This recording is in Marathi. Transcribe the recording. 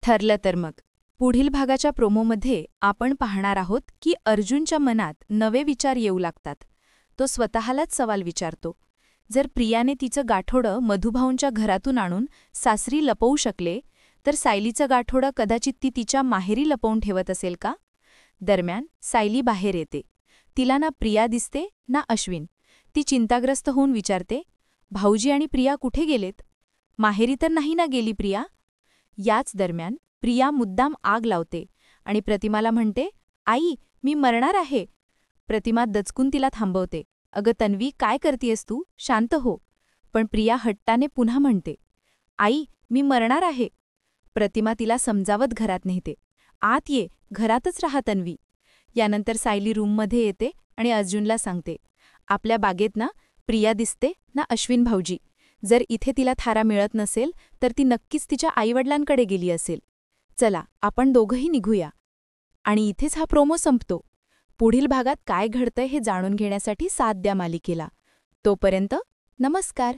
ठरलं तर मग पुढील भागाच्या प्रोमोमध्ये आपण पाहणार आहोत की अर्जुनच्या मनात नवे विचार येऊ लागतात. तो स्वतःलाच सवाल विचारतो, जर प्रियाने तिचं गाठोडं मधुभाऊंच्या घरातून आणून सासरी लपवू शकले तर सायलीचं गाठोडं कदाचित ती तिच्या माहेरी लपवून ठेवत असेल का? दरम्यान सायली बाहेर येते. तिला ना प्रिया दिसते ना अश्विन. ती चिंताग्रस्त होऊन विचारते, भाऊजी आणि प्रिया कुठे गेलेत? माहेरी तर नाही ना गेली प्रिया? याच दरम्यान प्रिया मुद्दाम आग लावते आणि प्रतिमाला म्हणते, आई मी मरणार आहे. प्रतिमा दचकून तिला थांबवते. अगं तन्वी, काय करतीयस तू? शांत हो. पण प्रिया हट्टाने पुन्हा म्हणते, आई मी मरणार आहे. प्रतिमा तिला समजावत घरात नेते. आत ये, घरातच राहा तन्वी. यानंतर सायली रूममध्ये येते आणि अर्जुनला सांगते, आपल्या बागेत ना प्रिया दिसते ना अश्विन भाऊजी. जर इथे तिला थारा मिळत नसेल तर ती नक्कीच तिच्या आईवडिलांकडे गेली असेल. चला आपण दोघंही निघूया. आणि इथेच हा प्रोमो संपतो. पुढील भागात काय घडतंय हे जाणून घेण्यासाठी साथ द्या मालिकेला. तोपर्यंत नमस्कार.